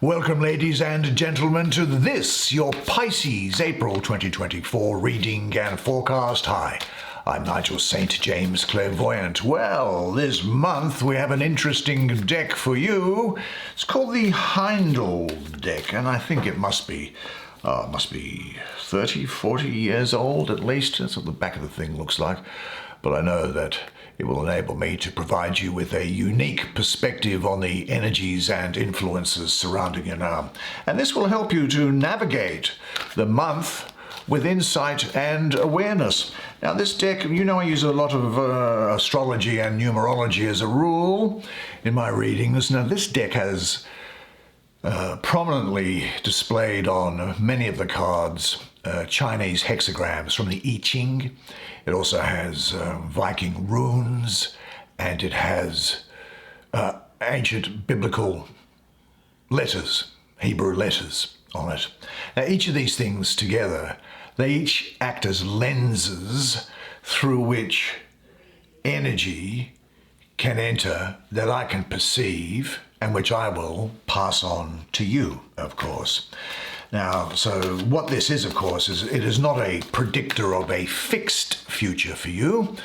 Welcome, ladies and gentlemen, to this, your Pisces April 2024 reading and forecast. Hi, I'm Nigel St. James Clairvoyant. Well, this month we have an interesting deck for you. It's called the Unveiled deck, and I think it must be 30, 40 years old at least. That's what the back of the thing looks like. But I know that it will enable me to provide you with a unique perspective on the energies and influences surrounding you now. And this will help you to navigate the month with insight and awareness. Now this deck, you know I use a lot of astrology and numerology as a rule in my readings. Now this deck has prominently displayed on many of the cards Chinese hexagrams from the I Ching. It also has Viking runes, and it has ancient biblical letters, Hebrew letters on it. Now each of these things together, they each act as lenses through which energy can enter that I can perceive and which I will pass on to you, of course. Now, so what this is, of course, is it is not a predictor of a fixed future for you.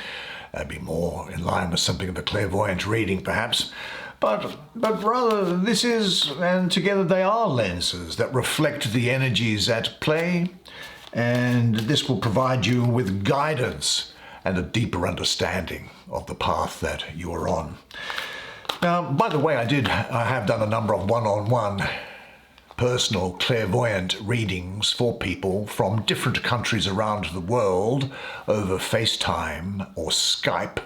That'd be more in line with something of a clairvoyant reading, perhaps. But rather, this is, and together they are lenses that reflect the energies at play, and this will provide you with guidance and a deeper understanding of the path that you are on. Now, by the way, I have done a number of one-on-one personal clairvoyant readings for people from different countries around the world over FaceTime or Skype.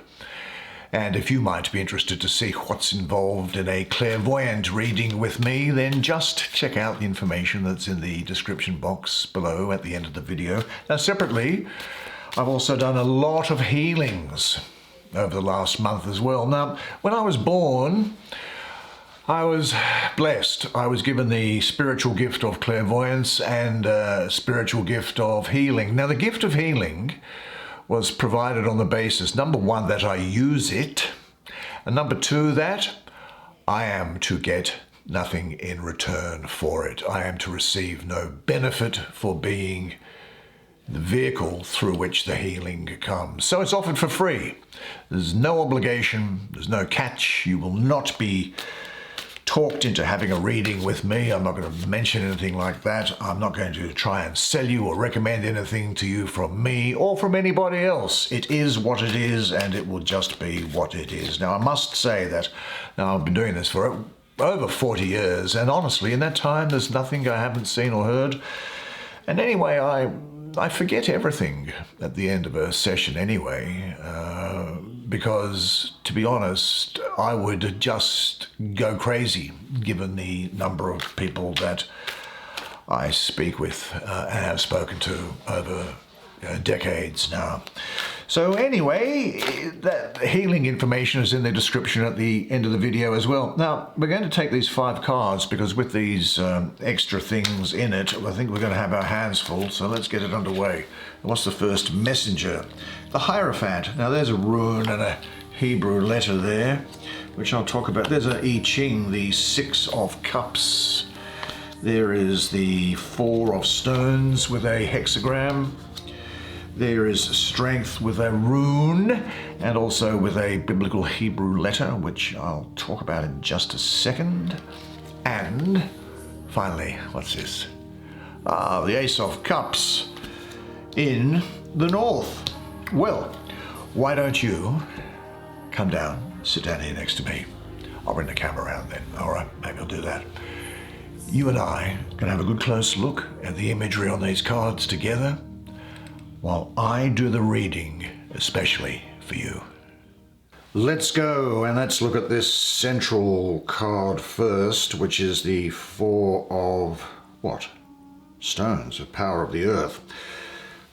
And if you might be interested to see what's involved in a clairvoyant reading with me, then just check out the information that's in the description box below at the end of the video. Now, separately, I've also done a lot of healings over the last month as well. Now, when I was born, I was blessed. I was given the spiritual gift of clairvoyance and spiritual gift of healing. Now, the gift of healing was provided on the basis, number one, that I use it, and number two, that I am to get nothing in return for it. I am to receive no benefit for being the vehicle through which the healing comes. So it's offered for free. There's no obligation, there's no catch. You will not be talked into having a reading with me. I'm not going to mention anything like that. I'm not going to try and sell you or recommend anything to you from me or from anybody else. It is what it is, and it will just be what it is. Now, I must say that now I've been doing this for over 40 years, and honestly, in that time, there's nothing I haven't seen or heard. And anyway, I forget everything at the end of a session anyway, because, to be honest, I would just go crazy given the number of people that I speak with and have spoken to over decades now. So anyway, that healing information is in the description at the end of the video as well. Now, we're going to take these 5 cards because with these extra things in it, I think we're going to have our hands full, so let's get it underway. What's the first messenger? The Hierophant. Now, there's a rune and a Hebrew letter there, which I'll talk about. There's an I Ching, the 6 of Cups. There is the 4 of Stones with a hexagram. There is strength with a rune and also with a biblical Hebrew letter, which I'll talk about in just a second. And finally, what's this? The Ace of Cups in the north. Well, why don't you come down, sit down here next to me. I'll bring the camera around then. All right, maybe I'll do that. You and I can have a good close look at the imagery on these cards together, while I do the reading, especially for you. Let's go, and let's look at this central card first, which is the 4 of what? Stones, the power of the earth.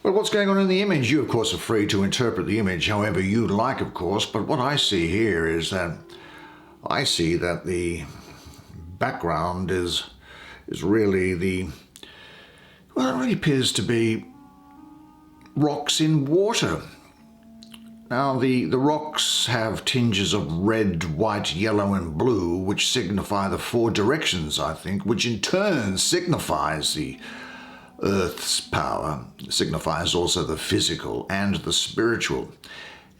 Well, what's going on in the image? You, of course, are free to interpret the image however you'd like, of course, but what I see here is that I see that the background is really well, it really appears to be rocks in water. Now, the rocks have tinges of red, white, yellow, and blue, which signify the four directions, I think, which in turn signifies the Earth's power, signifies also the physical and the spiritual.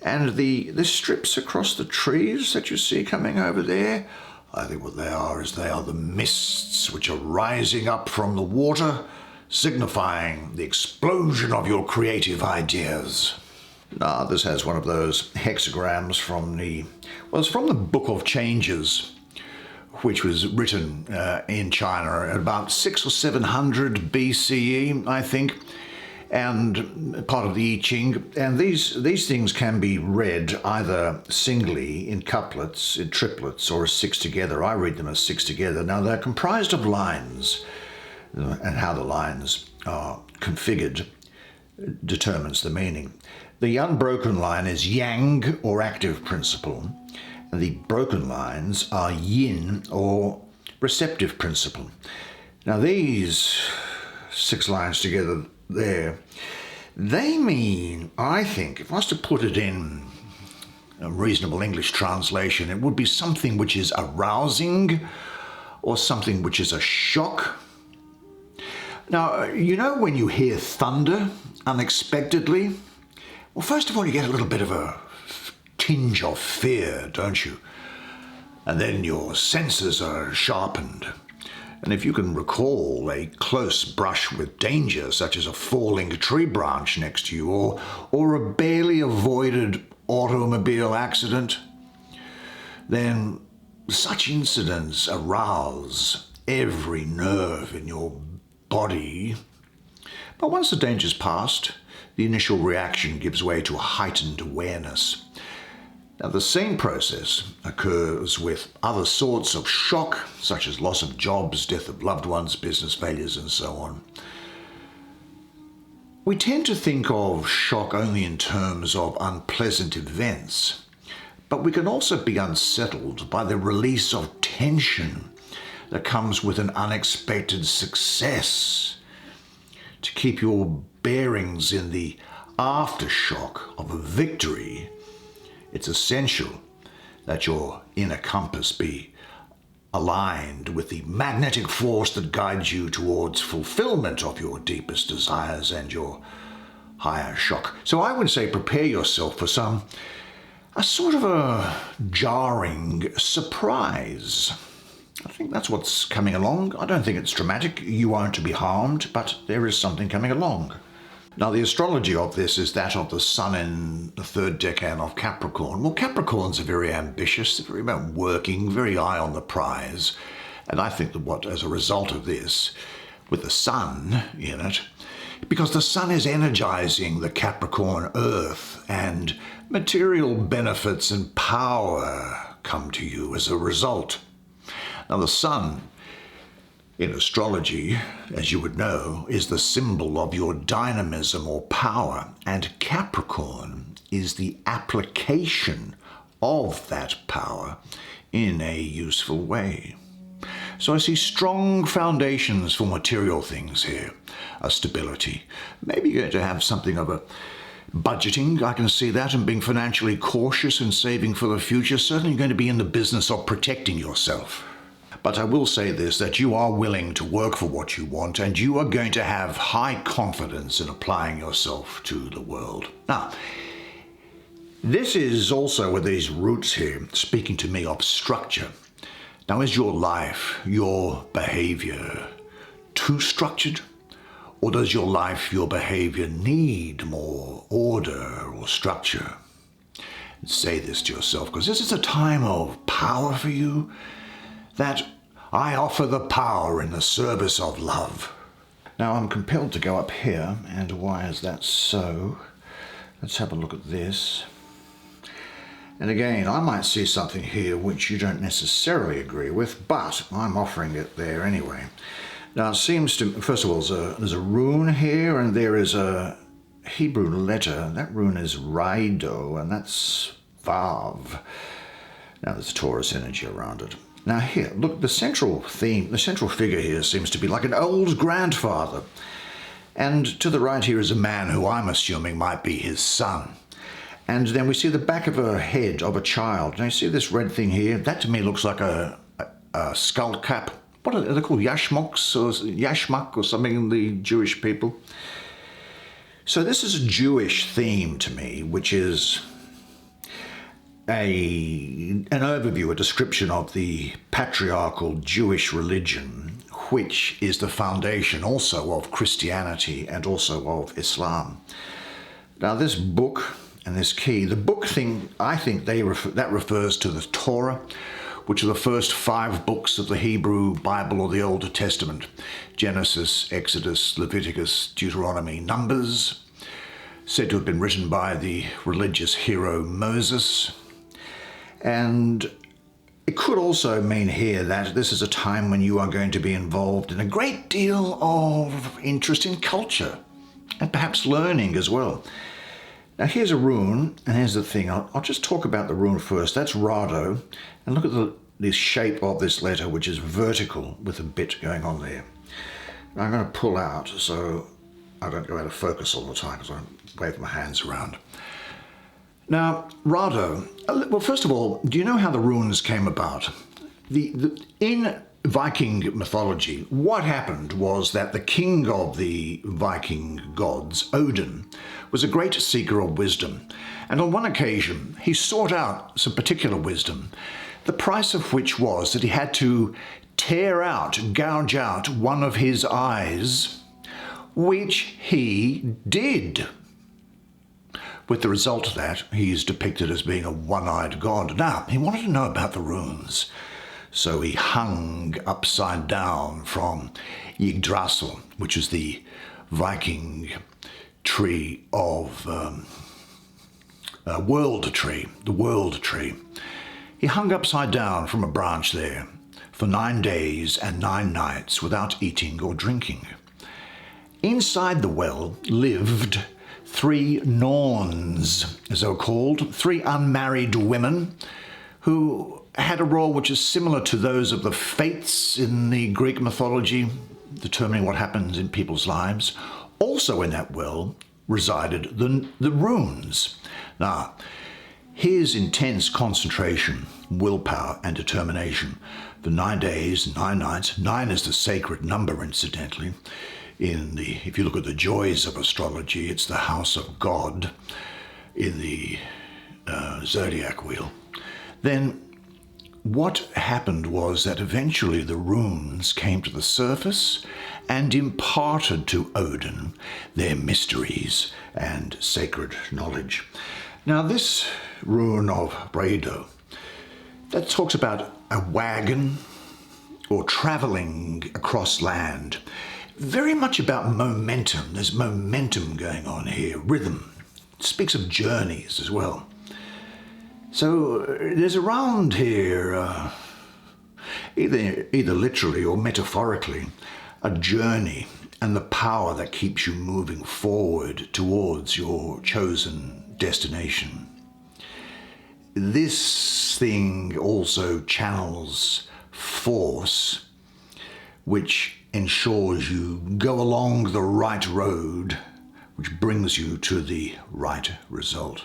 And the strips across the trees that you see coming over there, I think what they are is they are the mists which are rising up from the water, signifying the explosion of your creative ideas. Now, this has one of those hexagrams from it's from the Book of Changes, which was written in China at about 600 or 700 BCE, I think, and part of the I Ching. And these things can be read either singly, in couplets, in triplets, or as six together. I read them as six together. Now, they're comprised of lines, and how the lines are configured determines the meaning. The unbroken line is yang, or active principle, and the broken lines are yin, or receptive principle. Now, these 6 lines together there, they mean, I think, if I was to put it in a reasonable English translation, it would be something which is arousing or something which is a shock. Now, you know when you hear thunder unexpectedly? Well, first of all, you get a little bit of a tinge of fear, don't you? And then your senses are sharpened. And if you can recall a close brush with danger, such as a falling tree branch next to you, or a barely avoided automobile accident, then such incidents arouse every nerve in your body. But once the danger's passed, the initial reaction gives way to a heightened awareness. Now, the same process occurs with other sorts of shock, such as loss of jobs, death of loved ones, business failures, and so on. We tend to think of shock only in terms of unpleasant events, but we can also be unsettled by the release of tension that comes with an unexpected success. To keep your bearings in the aftershock of a victory, it's essential that your inner compass be aligned with the magnetic force that guides you towards fulfillment of your deepest desires and your higher shock. So I would say prepare yourself for a sort of a jarring surprise. I think that's what's coming along. I don't think it's dramatic. You aren't to be harmed, but there is something coming along. Now, the astrology of this is that of the sun in the 3rd decan of Capricorn. Well, Capricorns are very ambitious, they're very about working, very eye on the prize. And I think that as a result of this, with the sun in it, because the sun is energizing the Capricorn earth, and material benefits and power come to you as a result. Now, the sun in astrology, as you would know, is the symbol of your dynamism or power, and Capricorn is the application of that power in a useful way. So I see strong foundations for material things here, a stability. Maybe you're going to have something of a budgeting, I can see that, and being financially cautious and saving for the future. Certainly you're going to be in the business of protecting yourself. But I will say this, that you are willing to work for what you want, and you are going to have high confidence in applying yourself to the world. Now, this is also with these roots here, speaking to me of structure. Now, is your life, your behavior, too structured? Or does your life, your behavior need more order or structure? Say this to yourself, because this is a time of power for you, that I offer the power in the service of love. Now, I'm compelled to go up here, and why is that so? Let's have a look at this. And again, I might see something here which you don't necessarily agree with, but I'm offering it there anyway. Now, it seems to, first of all, there's a rune here, and there is a Hebrew letter. That rune is Raido, and that's Vav. Now, there's Taurus energy around it. Now here, look, the central theme, the central figure here seems to be like an old grandfather. And to the right here is a man who I'm assuming might be his son. And then we see the back of a head of a child. Now you see this red thing here? That to me looks like a skull cap. What are they called? Yashmoks or Yashmak or something, the Jewish people. So this is a Jewish theme to me, which is an overview, a description of the patriarchal Jewish religion, which is the foundation also of Christianity and also of Islam. Now this book and this key, the book thing, I think that refers to the Torah, which are the first 5 books of the Hebrew Bible or the Old Testament: Genesis, Exodus, Leviticus, Deuteronomy, Numbers, said to have been written by the religious hero Moses. And it could also mean here that this is a time when you are going to be involved in a great deal of interest in culture and perhaps learning as well. Now here's a rune, and here's the thing. I'll just talk about the rune first. That's Rado, and look at the shape of this letter, which is vertical with a bit going on there. Now I'm going to pull out so I don't go out of focus all the time because I wave my hands around. Now, Rado, well, first of all, do you know how the runes came about? In Viking mythology, what happened was that the king of the Viking gods, Odin, was a great seeker of wisdom. And on one occasion, he sought out some particular wisdom, the price of which was that he had to gouge out one of his eyes, which he did. With the result of that, he's depicted as being a one-eyed god. Now, he wanted to know about the runes, so he hung upside down from Yggdrasil, which is the Viking tree of world tree, the world tree. He hung upside down from a branch there for 9 days and 9 nights without eating or drinking. Inside the well lived 3 Norns, as they were called, 3 unmarried women who had a role which is similar to those of the fates in the Greek mythology, determining what happens in people's lives. Also in that well resided the runes. Now, here's intense concentration, willpower, and determination for 9 days, 9 nights. 9 is the sacred number, incidentally. If you look at the joys of astrology, it's the house of God in the zodiac wheel. Then what happened was that eventually the runes came to the surface and imparted to Odin their mysteries and sacred knowledge. Now this rune of Braido, that talks about a wagon or traveling across land. Very much about momentum. There's momentum going on here, rhythm. It speaks of journeys as well. So there's around here, either literally or metaphorically, a journey and the power that keeps you moving forward towards your chosen destination. This thing also channels force, which ensures you go along the right road, which brings you to the right result.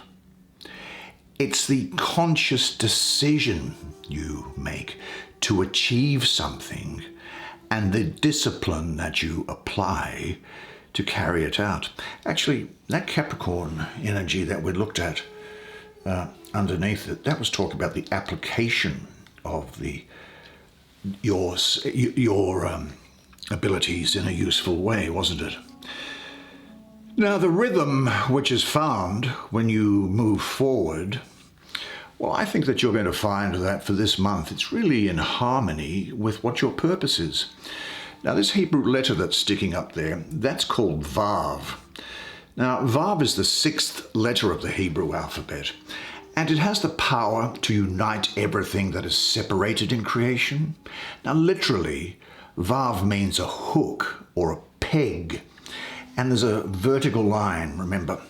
It's the conscious decision you make to achieve something and the discipline that you apply to carry it out. Actually, that Capricorn energy that we looked at underneath it, that was talking about the application of your abilities in a useful way, wasn't it? Now, the rhythm which is found when you move forward, well, I think that you're going to find that for this month, it's really in harmony with what your purpose is. Now, this Hebrew letter that's sticking up there, that's called Vav. Now, Vav is the 6th letter of the Hebrew alphabet, and it has the power to unite everything that is separated in creation. Now, literally, Vav means a hook or a peg, and there's a vertical line, remember.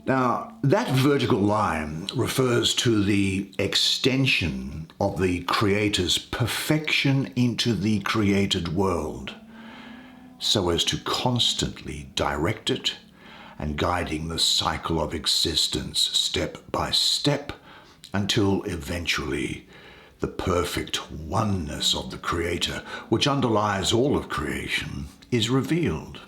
Now, that vertical line refers to the extension of the Creator's perfection into the created world, so as to constantly direct it and guiding the cycle of existence step by step until eventually the perfect oneness of the Creator, which underlies all of creation, is revealed.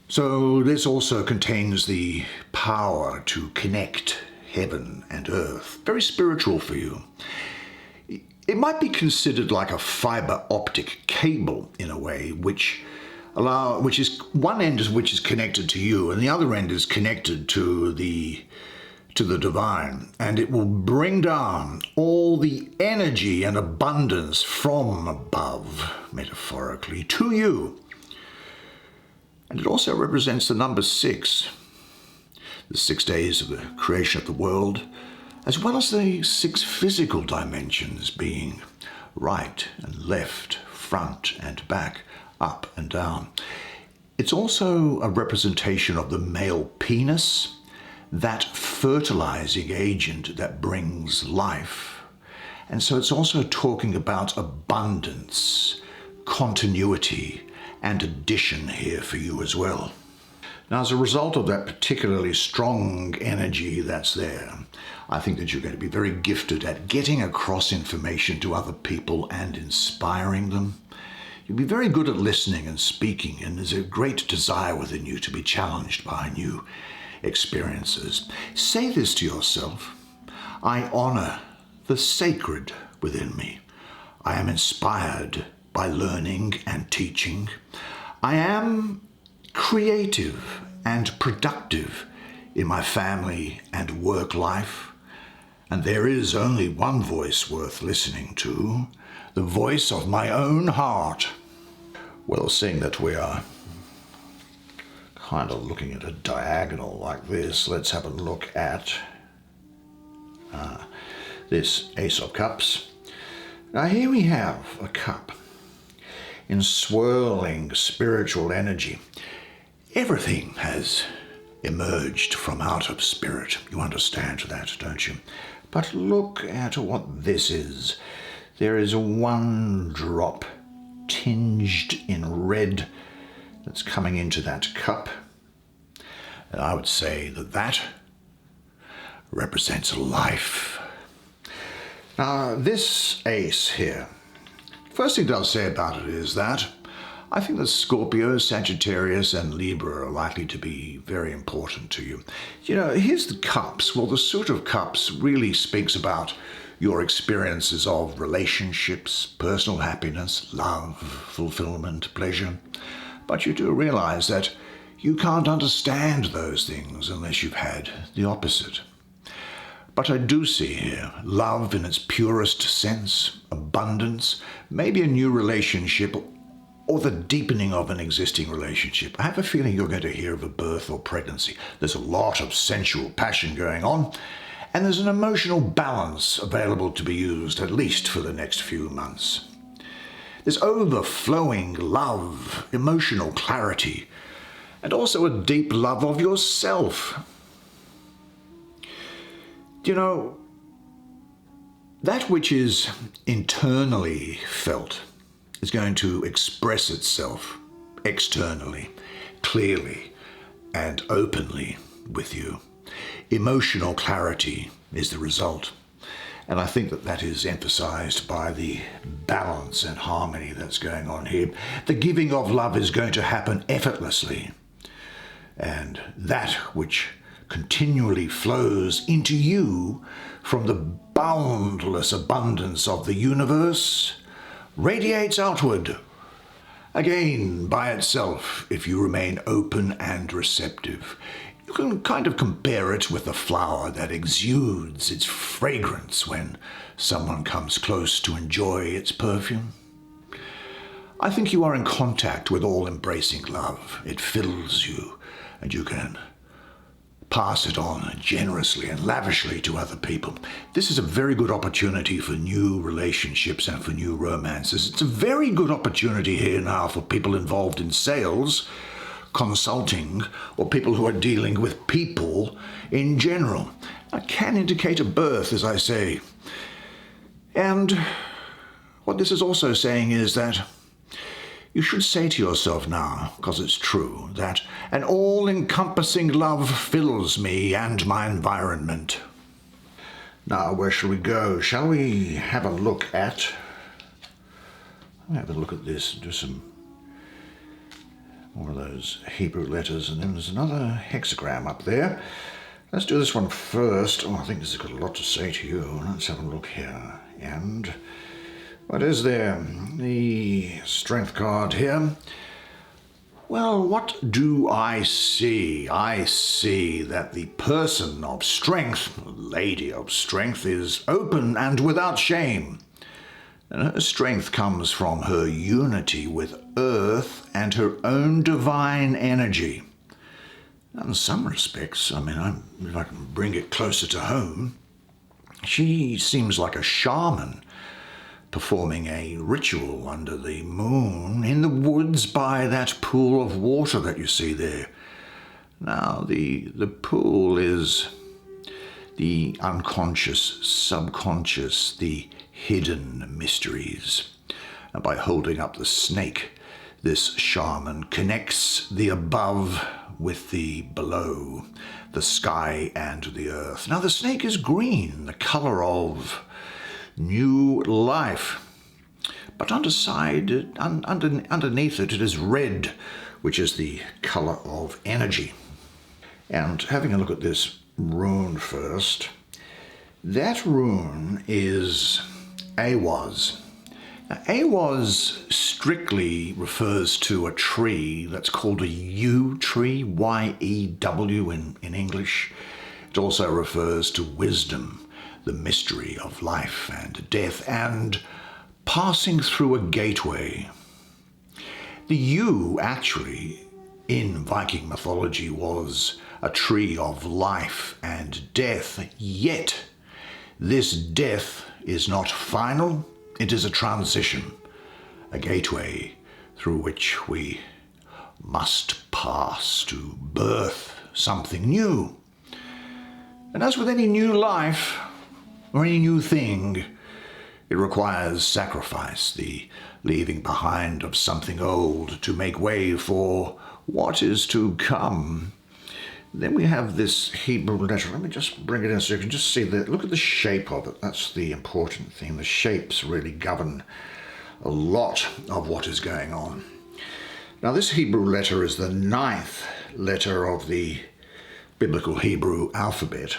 So this also contains the power to connect heaven and earth. Very spiritual for you. It might be considered like a fiber optic cable in a way, which is one end is which is connected to you, and the other end is connected to the divine, and it will bring down all the energy and abundance from above, metaphorically, to you. And it also represents the number 6, the 6 days of the creation of the world, as well as the 6 physical dimensions being right and left, front and back, up and down. It's also a representation of the male penis, that fertilizing agent that brings life. And so it's also talking about abundance, continuity, and addition here for you as well. Now, as a result of that particularly strong energy that's there, I think that you're going to be very gifted at getting across information to other people and inspiring them. You'll be very good at listening and speaking, and there's a great desire within you to be challenged by new experiences. Say this to yourself: I honor the sacred within me. I am inspired by learning and teaching. I am creative and productive in my family and work life. And there is only one voice worth listening to, the voice of my own heart. Well, seeing that we are kind of looking at a diagonal like this, let's have a look at this Ace of Cups. Now here we have a cup in swirling spiritual energy. Everything has emerged from out of spirit. You understand that, don't you? But look at what this is. There is one drop tinged in red that's coming into that cup. And I would say that that represents life. Now, this ace here, first thing I'll say about it is that I think that Scorpio, Sagittarius, and Libra are likely to be very important to you. You know, here's the cups. Well, the suit of cups really speaks about your experiences of relationships, personal happiness, love, fulfillment, pleasure. But you do realize that you can't understand those things unless you've had the opposite. But I do see here love in its purest sense, abundance, maybe a new relationship, or the deepening of an existing relationship. I have a feeling you're going to hear of a birth or pregnancy. There's a lot of sensual passion going on, and there's an emotional balance available to be used, at least for the next few months. There's overflowing love, emotional clarity, and also a deep love of yourself. You know, that which is internally felt is going to express itself externally, clearly, and openly with you. Emotional clarity is the result. And I think that that is emphasized by the balance and harmony that's going on here. The giving of love is going to happen effortlessly. And that which continually flows into you from the boundless abundance of the universe radiates outward, again by itself, if you remain open and receptive. You can kind of compare it with a flower that exudes its fragrance when someone comes close to enjoy its perfume. I think you are in contact with all-embracing love. It fills you, and you can pass it on generously and lavishly to other people. This is a very good opportunity for new relationships and for new romances. It's a very good opportunity here now for people involved in sales, consulting, or people who are dealing with people in general. That can indicate a birth, as I say. And what this is also saying is that You should say to yourself now, because it's true, that an all-encompassing love fills me and my environment. Now, where shall we go? Shall we have a look at... Have a look at this, do some more of those Hebrew letters, and then there's another hexagram up there. Let's do this one first. Oh, I think this has got a lot to say to you. Let's have a look here. And what is there? The strength card here. Well, what do I see? I see that the person of strength, lady of strength, is open and without shame. And her strength comes from her unity with Earth and her own divine energy. In some respects, if I can bring it closer to home, she seems like a shaman performing a ritual under the moon in the woods by that pool of water that you see there. Now, the pool is the unconscious, subconscious, the hidden mysteries. And by holding up the snake, this shaman connects the above with the below, the sky and the earth. Now the snake is green, the color of new life. But underneath it, it is red, which is the color of energy. And having a look at this rune first, that rune is Awaz. Now, Awaz strictly refers to a tree that's called a yew tree, Y-E-W in English. It also refers to wisdom, the mystery of life and death, and passing through a gateway. The yew, actually, in Viking mythology, was a tree of life and death, yet this death is not final, it is a transition, a gateway through which we must pass to birth something new. And as with any new life or any new thing, it requires sacrifice, the leaving behind of something old to make way for what is to come. Then we have this Hebrew letter. Let me just bring it in so you can just see look at the shape of it. That's the important thing. The shapes really govern a lot of what is going on. Now this Hebrew letter is the 9th letter of the biblical Hebrew alphabet,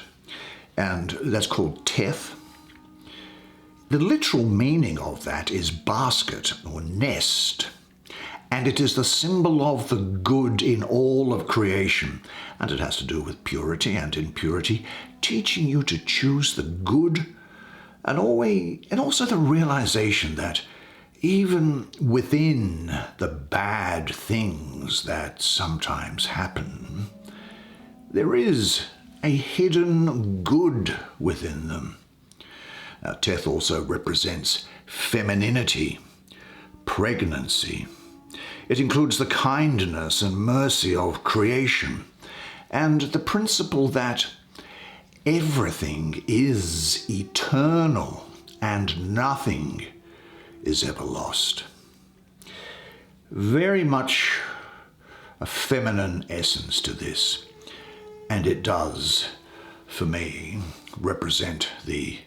and that's called Teth. The literal meaning of that is basket or nest, and it is the symbol of the good in all of creation, and it has to do with purity and impurity, teaching you to choose the good, and also the realization that even within the bad things that sometimes happen, there is a hidden good within them. Now, Teth also represents femininity, pregnancy. It includes the kindness and mercy of creation, and the principle that everything is eternal and nothing is ever lost. Very much a feminine essence to this, and it does, for me, represent the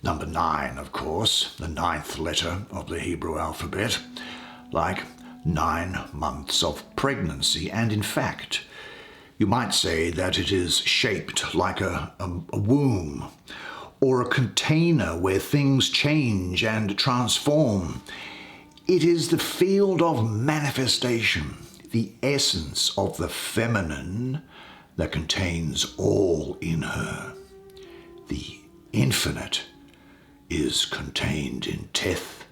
number 9, of course, the 9th letter of the Hebrew alphabet, like 9 months of pregnancy. And in fact, you might say that it is shaped like a womb or a container where things change and transform. It is the field of manifestation, the essence of the feminine that contains all in her. The infinite is contained in Teth,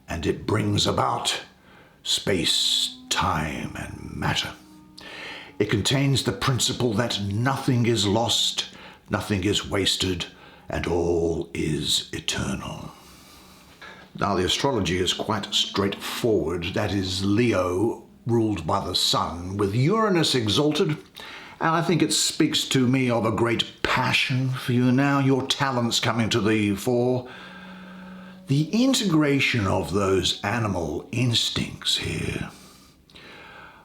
and it brings about space, time, and matter. It contains the principle that nothing is lost, nothing is wasted, and all is eternal. Now, the astrology is quite straightforward. That is Leo, ruled by the sun, with Uranus exalted, and I think it speaks to me of a great passion for you now, your talents coming to the fore. The integration of those animal instincts here,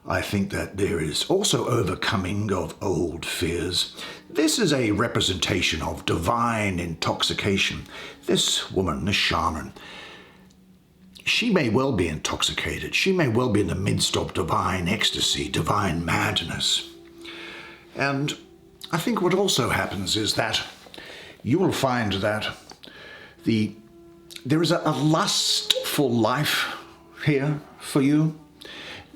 I think that there is also overcoming of old fears. This is a representation of divine intoxication. This woman, this shaman, she may well be intoxicated. She may well be in the midst of divine ecstasy, divine madness. And I think what also happens is that you will find that there is a lustful life here for you.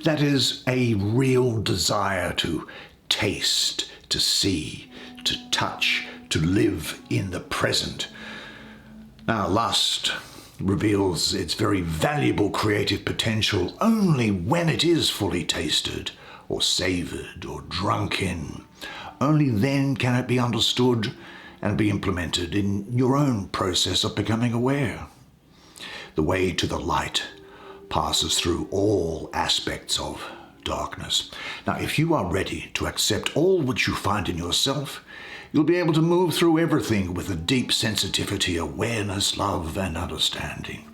That is a real desire to taste, to see, to touch, to live in the present. Now, lust reveals its very valuable creative potential only when it is fully tasted or savoured or drunk in. Only then can it be understood and be implemented in your own process of becoming aware. The way to the light passes through all aspects of darkness. Now, if you are ready to accept all which you find in yourself, you'll be able to move through everything with a deep sensitivity, awareness, love, and understanding.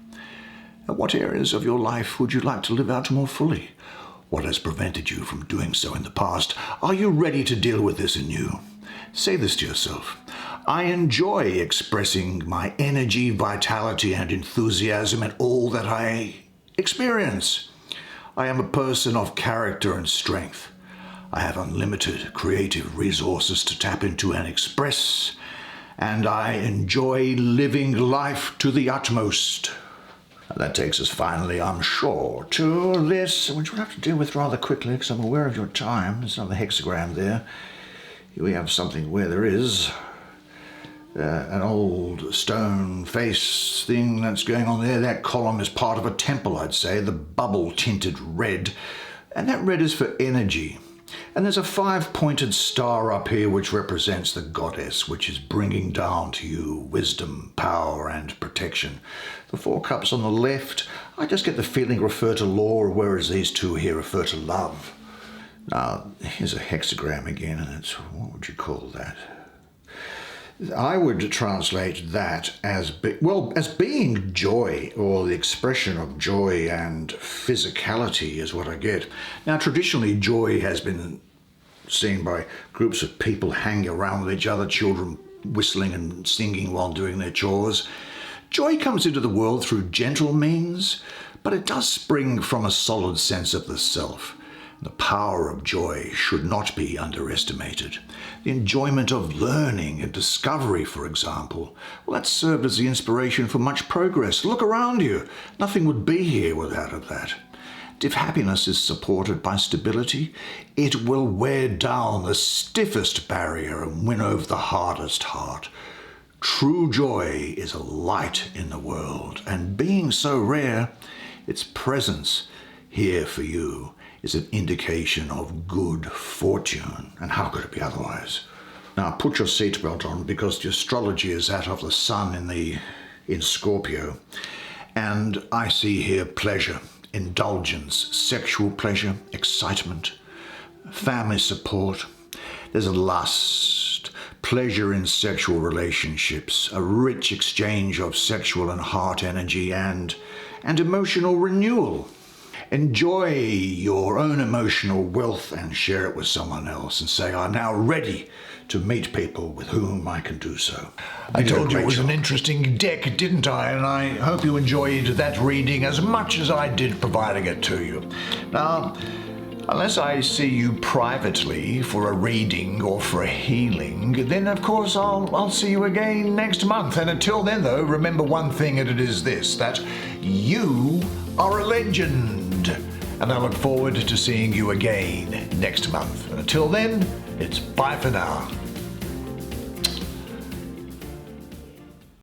And what areas of your life would you like to live out more fully? What has prevented you from doing so in the past? Are you ready to deal with this anew? Say this to yourself. I enjoy expressing my energy, vitality, and enthusiasm in all that I experience. I am a person of character and strength. I have unlimited creative resources to tap into and express, and I enjoy living life to the utmost. And that takes us finally, I'm sure, to this, which we'll have to deal with rather quickly because I'm aware of your time. There's another hexagram there. Here we have something where there is an old stone face thing that's going on there. That column is part of a temple, I'd say, the bubble-tinted red. And that red is for energy. And there's a 5-pointed star up here which represents the goddess, which is bringing down to you wisdom, power, and protection. The 4 cups on the left, I just get the feeling refer to law, whereas these 2 here refer to love. Now, here's a hexagram again, and it's, what would you call that? I would translate that as being joy, or the expression of joy and physicality is what I get. Now, traditionally, joy has been seen by groups of people hanging around with each other, children whistling and singing while doing their chores. Joy comes into the world through gentle means, but it does spring from a solid sense of the self. The power of joy should not be underestimated. The enjoyment of learning and discovery, for example, well, that served as the inspiration for much progress. Look around you. Nothing would be here without that. If happiness is supported by stability, it will wear down the stiffest barrier and win over the hardest heart. True joy is a light in the world, and being so rare, its presence here for you is an indication of good fortune. And how could it be otherwise? Now put your seatbelt on, because the astrology is that of the sun in Scorpio. And I see here pleasure, indulgence, sexual pleasure, excitement, family support. There's a lust, pleasure in sexual relationships, a rich exchange of sexual and heart energy, and emotional renewal. Enjoy your own emotional wealth and share it with someone else, and say, I'm now ready to meet people with whom I can do so. I told you it was an interesting deck, didn't I? And I hope you enjoyed that reading as much as I did providing it to you. Now, unless I see you privately for a reading or for a healing, then of course I'll see you again next month. And until then, though, remember one thing, and it is this, that you are a legend. And I look forward to seeing you again next month. And until then, it's bye for now.